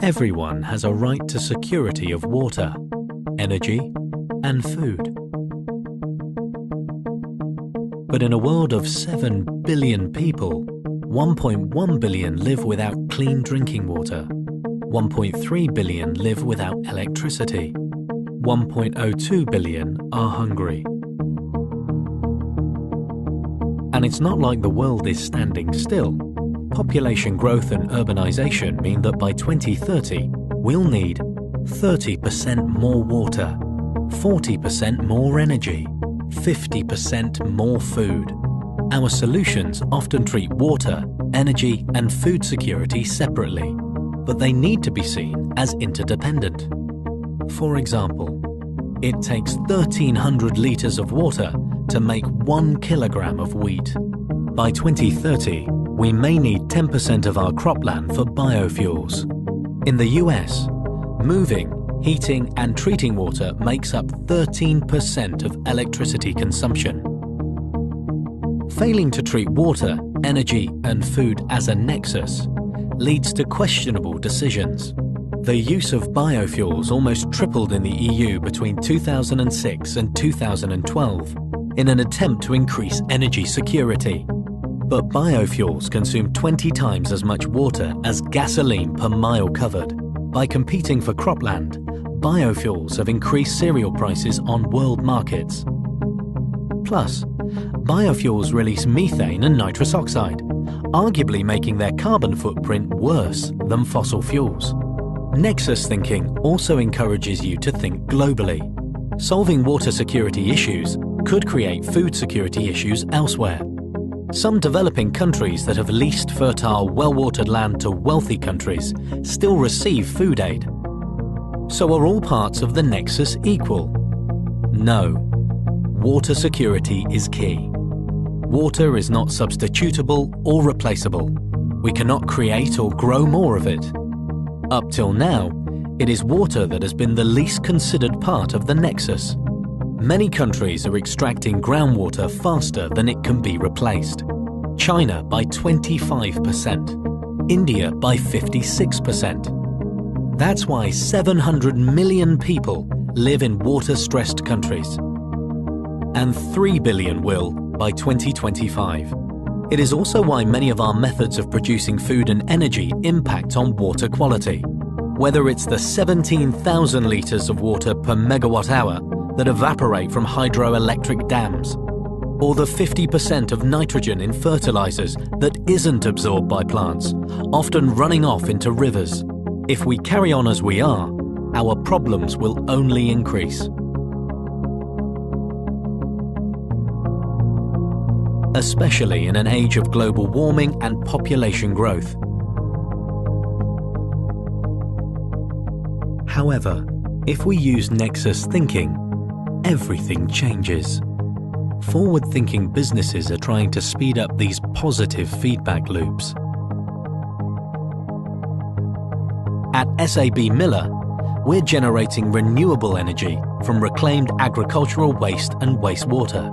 Everyone has a right to security of water, energy, and food. But in a world of 7 billion people, 1.1 billion live without clean drinking water, 1.3 billion live without electricity, 1.02 billion are hungry. And it's not like the world is standing still. Population growth and urbanization mean that by 2030, we'll need 30% more water, 40% more energy, 50% more food. Our solutions often treat water, energy, and food security separately, but they need to be seen as interdependent. For example, it takes 1,300 litres of water to make 1 kilogram of wheat. By 2030, we may need 10% of our cropland for biofuels. In the US, moving, heating and treating water makes up 13% of electricity consumption. Failing to treat water, energy and food as a nexus leads to questionable decisions. The use of biofuels almost tripled in the EU between 2006 and 2012 in an attempt to increase energy security. But biofuels consume 20 times as much water as gasoline per mile covered. By competing for cropland, biofuels have increased cereal prices on world markets. Plus, biofuels release methane and nitrous oxide, arguably making their carbon footprint worse than fossil fuels. Nexus thinking also encourages you to think globally. Solving water security issues could create food security issues elsewhere. Some developing countries that have leased fertile, well-watered land to wealthy countries still receive food aid. So are all parts of the nexus equal? No. Water security is key. Water is not substitutable or replaceable. We cannot create or grow more of it. Up till now, it is water that has been the least considered part of the nexus. Many countries are extracting groundwater faster than it can be replaced. China by 25%, India by 56%. That's why 700 million people live in water-stressed countries. And 3 billion will by 2025. It is also why many of our methods of producing food and energy impact on water quality. Whether it's the 17,000 litres of water per megawatt hour that evaporate from hydroelectric dams, or the 50% of nitrogen in fertilizers that isn't absorbed by plants, often running off into rivers. If we carry on as we are, our problems will only increase. Especially in an age of global warming and population growth. However, if we use nexus thinking, everything changes. Forward-thinking businesses are trying to speed up these positive feedback loops. At SAB Miller, we're generating renewable energy from reclaimed agricultural waste and wastewater.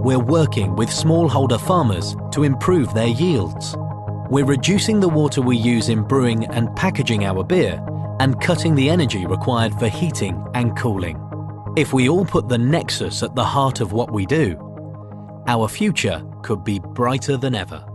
We're working with smallholder farmers to improve their yields. We're reducing the water we use in brewing and packaging our beer and cutting the energy required for heating and cooling. If we all put the nexus at the heart of what we do, our future could be brighter than ever.